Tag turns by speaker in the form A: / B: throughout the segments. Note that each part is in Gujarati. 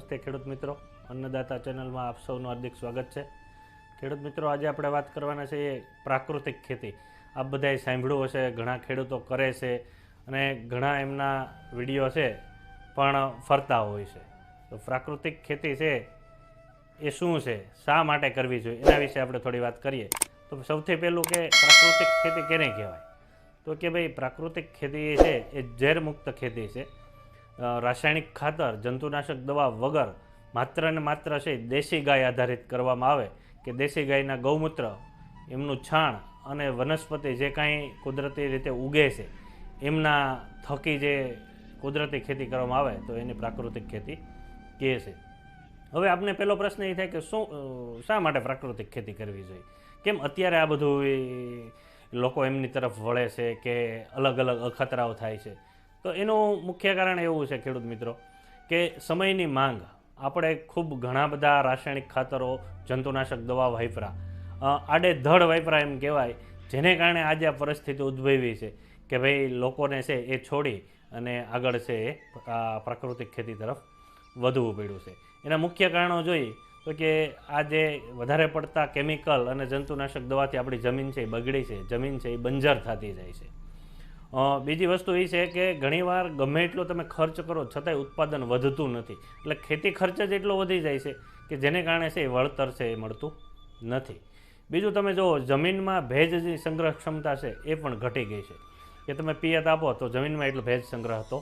A: નમસ્તે ખેડૂત મિત્રો, અન્નદાતા ચેનલમાં આપ સૌનું હાર્દિક સ્વાગત છે। ખેડૂત મિત્રો, આજે આપણે વાત કરવાના છે એ પ્રાકૃતિક ખેતી। આપ બધાએ સાંભળ્યું હશે, ઘણા ખેડૂતો કરે છે અને ઘણા એમના વિડીયો છે પણ ફરતા હોય છે। તો પ્રાકૃતિક ખેતી છે એ શું છે, શા માટે કરવી જોઈએ, એના વિશે આપણે થોડી વાત કરીએ। તો સૌથી પહેલું કે પ્રાકૃતિક ખેતી કેને કહેવાય? તો કે ભાઈ પ્રાકૃતિક ખેતી છે એ ઝેરમુક્ત ખેતી છે। રાસાયણિક ખાતર, જંતુનાશક દવા વગર માત્ર ને માત્ર છે દેશી ગાય આધારિત કરવામાં આવે કે દેશી ગાયના ગૌમૂત્ર, એમનું છાણ અને વનસ્પતિ જે કાંઈ કુદરતી રીતે ઉગે છે એમના થકી જે કુદરતી ખેતી કરવામાં આવે તો એની પ્રાકૃતિક ખેતી કહે છે। હવે આપણે પહેલો પ્રશ્ન એ થાય કે શા માટે પ્રાકૃતિક ખેતી કરવી જોઈએ, કેમ અત્યારે આ બધું લોકો એમની તરફ વળે છે કે અલગ અલગ અખતરાઓ થાય છે? તો એનું મુખ્ય કારણ એવું છે ખેડૂત મિત્રો કે સમયની માંગ, આપણે ખૂબ ઘણા બધા રાસાયણિક ખાતરો, જંતુનાશક દવા વાપરા, આડેધડ વાપરા એમ કહેવાય, જેને કારણે આજે આ પરિસ્થિતિ ઉદ્ભવી છે કે ભાઈ લોકોને છે એ છોડી અને આગળ છે એ પ્રાકૃતિક ખેતી તરફ વધવું પડ્યું છે। એના મુખ્ય કારણો જોઈએ તો કે આ જે વધારે પડતા કેમિકલ અને જંતુનાશક દવાથી આપણી જમીન છે એ બગડી છે, જમીન છે એ બંજર થતી જાય છે। બીજી વસ્તુ એ છે કે ઘણીવાર ગમે એટલો તમે ખર્ચ કરો છતાંય ઉત્પાદન વધતું નથી, એટલે ખેતી ખર્ચ જ એટલો વધી જાય છે કે જેને કારણે છે એ વળતર છે એ મળતું નથી। બીજું તમે જુઓ, જમીનમાં ભેજની સંગ્રહ ક્ષમતા છે એ પણ ઘટી ગઈ છે કે તમે પિયત આપો તો જમીનમાં એટલો ભેજ સંગ્રહ થતો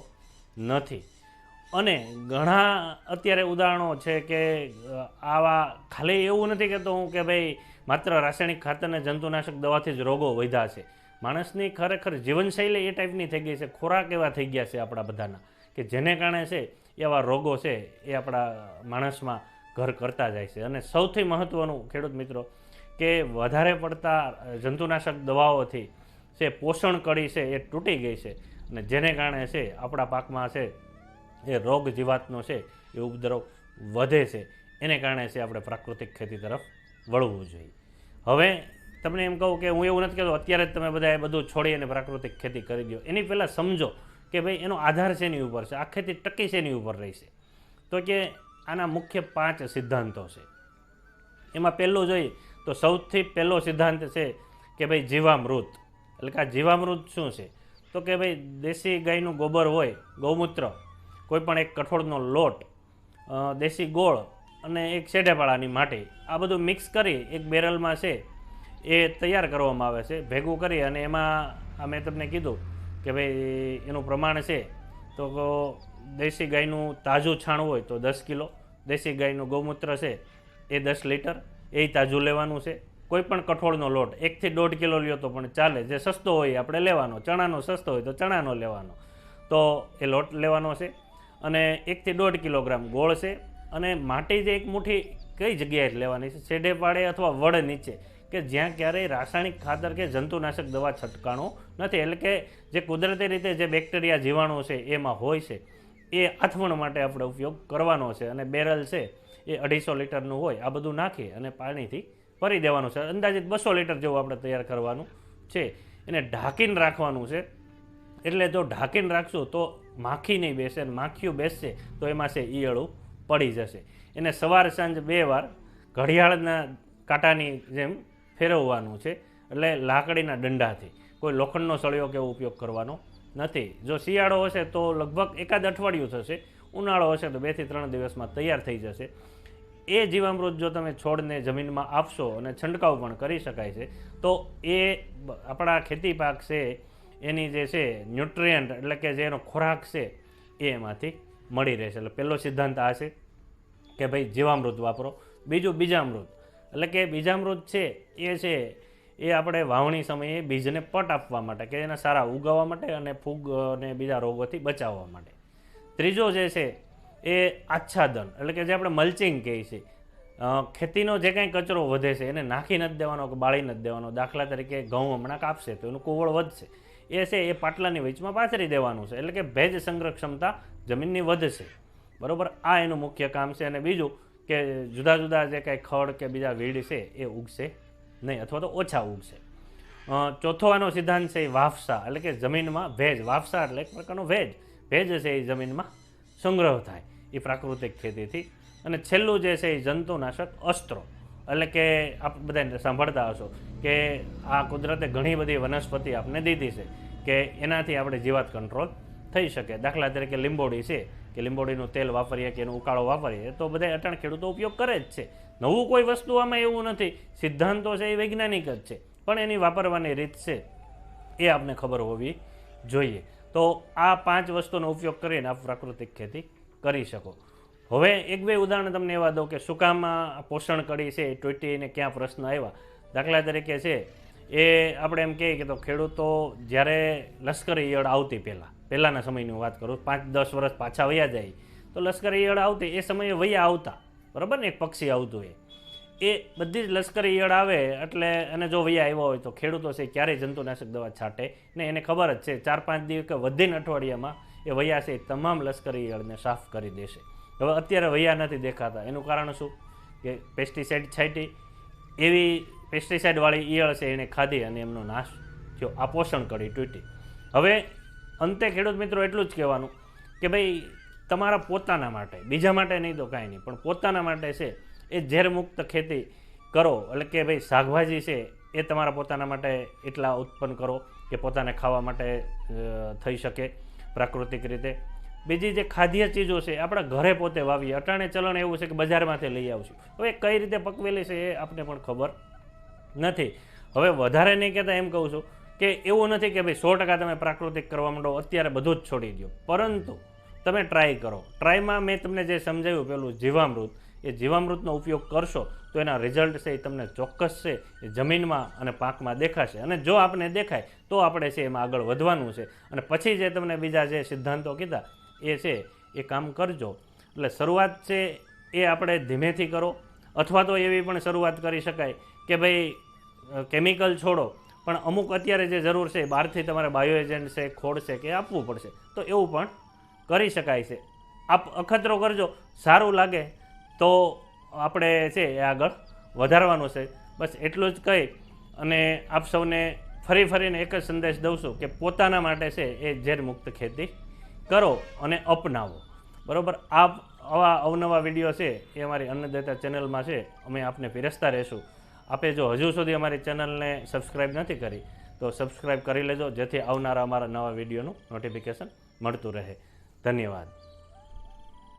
A: નથી। અને ઘણા અત્યારે ઉદાહરણો છે કે આવા, ખાલી એવું નથી કહેતો હું કે ભાઈ માત્ર રાસાયણિક ખાતર અને જંતુનાશક દવાથી જ રોગો વધ્યા છે, માણસની ખરેખર જીવનશૈલી એ ટાઈપની થઈ ગઈ છે, ખોરાક એવા થઈ ગયા છે આપણા બધાના કે જેને કારણે છે એવા રોગો છે એ આપણા માણસમાં ઘર કરતા જાય છે। અને સૌથી મહત્ત્વનું ખેડૂત મિત્રો કે વધારે પડતા જંતુનાશક દવાઓથી છે પોષણ કડી છે એ તૂટી ગઈ છે અને જેને કારણે છે આપણા પાકમાં છે એ રોગ જીવાતનો છે એ ઉપદ્રવ વધે છે। એને કારણે છે આપણે પ્રાકૃતિક ખેતી તરફ વળવું જોઈએ। હવે તમને એમ કહું કે હું એવું નથી કહેતો અત્યારે જ તમે બધા એ બધું છોડી અને પ્રાકૃતિક ખેતી કરી દો, એની પહેલાં સમજો કે ભાઈ એનો આધાર શેની ઉપર છે, આ ખેતી ટકી શેની ઉપર રહેશે? તો કે આના મુખ્ય 5 સિદ્ધાંતો છે। એમાં પહેલું જોઈએ તો સૌથી પહેલો સિદ્ધાંત છે કે ભાઈ જીવામૃત। એટલે કે આ જીવામૃત શું છે? તો કે ભાઈ દેશી ગાયનું ગોબર હોય, ગૌમૂત્ર, કોઈ પણ એક કઠોળનો લોટ, દેશી ગોળ અને એક શેઢેપાળાની માટી, આ બધું મિક્સ કરી એક બેરલમાં છે એ તૈયાર કરવામાં આવે છે, ભેગું કરી અને એમાં મેં તમને કીધું કે ભાઈ એનું પ્રમાણ છે તો દેશી ગાયનું તાજું છાણ હોય તો 10 કિલો, દેશી ગાયનું ગૌમૂત્ર છે એ 10 લીટર, એ તાજું લેવાનું છે। કોઈ પણ કઠોળનો લોટ 1 થી 1.5 કિલો લ્યો તો પણ ચાલે, જે સસ્તો હોય આપણે લેવાનો, ચણાનો સસ્તો હોય તો ચણાનો લેવાનો, તો એ લોટ લેવાનો છે। અને 1 થી 1.5 કિલોગ્રામ ગોળ છે, અને માટી જે એક મુઠ્ઠી કઈ જગ્યાએ લેવાની છે? છેડે પાડે અથવા વડ નીચે, કે જ્યાં ક્યારેય રાસાયણિક ખાતર કે જંતુનાશક દવા છંટકાણો નથી, એટલે કે જે કુદરતી રીતે જે બેક્ટેરિયા જીવાણુ છે એમાં હોય છે એ આથમણ માટે આપણે ઉપયોગ કરવાનો છે। અને બેરલ છે એ 250 લીટરનું હોય, આ બધું નાખી અને પાણીથી ભરી દેવાનું છે, અંદાજિત 200 લીટર જેવું આપણે તૈયાર કરવાનું છે। એને ઢાંકીને રાખવાનું છે, એટલે જો ઢાંકીને રાખશું તો માખી નહીં બેસે, અને માખીઓ બેસશે તો એમાં છે ઈયળું પડી જશે। એને સવાર સાંજ 2 વાર ઘડિયાળના કાંટાની જેમ ફેરવવાનું છે, એટલે લાકડીના દંડાથી, કોઈ લોખંડનો સળિયો કે ઉપયોગ કરવાનો નથી। જો શિયાળો હશે તો લગભગ એકાદ અઠવાડિયું થશે, ઉનાળો હશે તો 2 થી 3 દિવસમાં તૈયાર થઈ જશે। એ જીવામૃત જો તમે છોડને જમીનમાં આપશો અને છંટકાવ પણ કરી શકાય છે તો એ આપણા ખેતી પાક છે એની જે છે ન્યુટ્રિયન્ટ, એટલે કે જે એનો ખોરાક છે એ એમાંથી મળી રહેશે। એટલે પહેલો સિદ્ધાંત આ છે કે ભાઈ જીવામૃત વાપરો। બીજું બીજામૃત, એટલે કે બીજામૃત છે એ આપણે વાવણી સમયે બીજને પટ આપવા માટે, કે એના સારા ઉગાવવા માટે અને ફૂગ અને બીજા રોગોથી બચાવવા માટે। ત્રીજો જે છે એ આચ્છાદન, એટલે કે જે આપણે મલ્ચિંગ કહીએ છીએ, ખેતીનો જે કાંઈ કચરો વધે છે એને નાખી નથી દેવાનો કે બાળી નથી દેવાનો। દાખલા તરીકે ઘઉં હમણાં કાપશે તો એનું કુવળ વધશે, એ છે એ પાટલાની વચમાં પાથરી દેવાનું છે, એટલે કે ભેજ સંગ્રહ ક્ષમતા જમીનની વધશે, બરાબર? આ એનું મુખ્ય કામ છે। અને બીજું કે જુદા જુદા જે કાંઈ ખડ કે બીજા વીડ છે એ ઉગશે નહીં, અથવા તો ઓછા ઉગશે। ચોથો આનો સિદ્ધાંત છે એ વાફસા, એટલે કે જમીનમાં ભેજ, વાફસા એટલે એક પ્રકારનો ભેજ છે એ જમીનમાં સંગ્રહ થાય, એ પ્રાકૃતિક ખેતીથી. અને છેલ્લું જે છે એ જંતુનાશક અસ્ત્રો, એટલે કે આપ બધા સાંભળતા હશો કે આ કુદરતે ઘણી બધી વનસ્પતિ આપને દીધી છે કે એનાથી આપણે જીવાત કંટ્રોલ થઈ શકે. દાખલા તરીકે લીંબોડી છે કે લીંબોડીનું તેલ વાપરીએ કે એનો ઉકાળો વાપરીએ તો બધા અટાણ ખેડૂતો ઉપયોગ કરે જ છે. નવું કોઈ વસ્તુ આમાં એવું નથી, સિદ્ધાંતો છે એ વૈજ્ઞાનિક જ છે, પણ એની વાપરવાની રીત છે એ આપને ખબર હોવી જોઈએ. તો આ 5 વસ્તુનો ઉપયોગ કરીને આપ પ્રાકૃતિક ખેતી કરી શકો. હવે એક બે ઉદાહરણ તમને એવા દઉં કે શું કામ પોષણ કડી છે એ તૂટીને ક્યાં પ્રશ્ન આવ્યા. દાખલા તરીકે છે એ આપણે એમ કહીએ કે તો ખેડૂતો જ્યારે લશ્કરી ઈયળ આવતી પહેલાંના સમયની વાત કરું, 5-10 વર્ષ પાછા વયા જાય તો લશ્કરી ઈયળ આવતી એ સમયે વયા આવતા, બરાબર ને, એક પક્ષી આવતું એ બધી જ લશ્કરી ઈયળ આવે એટલે અને જો વયા આવ્યા હોય તો ખેડૂતો છે ક્યારેય જંતુનાશક દવા છાંટે ને એને ખબર જ છે 4-5 દિવસ કે વધીને અઠવાડિયામાં એ વયા છે તમામ લશ્કરી ઈયળને સાફ કરી દેશે. હવે અત્યારે વયા નથી દેખાતા, એનું કારણ શું કે પેસ્ટિસાઇડ છાંટી, એવી પેસ્ટિસાઇડવાળી ઈયળ છે એને ખાધી અને એમનો નાશ થયો. આ પોષણ કડી તૂટી. હવે અંતે ખેડૂત મિત્રો એટલું જ કહેવાનું કે ભાઈ તમારા પોતાના માટે, બીજા માટે નહીં તો કાંઈ નહીં, પણ પોતાના માટે છે એ ઝેરમુક્ત ખેતી કરો. એટલે કે ભાઈ શાકભાજી છે એ તમારા પોતાના માટે એટલા ઉત્પન્ન કરો કે પોતાને ખાવા માટે થઈ શકે પ્રાકૃતિક રીતે. બીજી જે ખાદ્ય ચીજો છે આપણા ઘરે પોતે વાવીએ. અટાણે ચલણ એવું છે કે બજારમાંથી લઈ આવશું, હવે કઈ રીતે પકવેલી છે એ આપણે પણ ખબર નથી. હવે વધારે નહીં કહેતા એમ કહું છું કે એવું નથી કે ભાઈ 100% તમે પ્રાકૃતિક કરવા માંડો અત્યારે બધું જ છોડી દો, પરંતુ તમે ટ્રાય કરો. ટ્રાયમાં મેં તમને જે સમજાવ્યું પેલું જીવામૃત, એ જીવામૃતનો ઉપયોગ કરશો તો એના રિઝલ્ટ છે એ તમને ચોક્કસ છે એ જમીનમાં અને પાકમાં દેખાશે. અને જો આપણે દેખાય તો આપણે છે એમાં આગળ વધવાનું છે. અને પછી જે તમને બીજા જે સિદ્ધાંતો કીધા એ છે એ કામ કરજો. એટલે શરૂઆત છે એ આપણે ધીમેથી કરો, અથવા તો એવી પણ શરૂઆત કરી શકાય કે ભાઈ કેમિકલ છોડો, પણ અમુક અત્યારે જે જરૂર છે બહારથી તમારે બાયો એજન્ટ છે, ખોળ છે કે આપવું પડશે, તો એવું પણ કરી શકાય છે. આપ અખતરો કરજો, સારું લાગે તો આપણે છે એ આગળ વધારવાનું છે. બસ એટલું જ કહી અને આપ સૌને ફરીને એક જ સંદેશ દઉં છું કે પોતાના માટે છે એ ઝેરમુક્ત ખેતી કરો અને અપનાવો, બરાબર. આવા અવનવા વિડીયો છે એ અમારી અન્નદાતા ચેનલમાં છે, અમે આપને પીરસતા રહેશું. આપે જો હજુ સુધી અમારી ચેનલને સબસ્ક્રાઈબ નથી કરી તો સબસ્ક્રાઈબ કરી લેજો, જેથી આવનારા અમારા નવા વિડીયોનું નોટિફિકેશન મળતું રહે. ધન્યવાદ.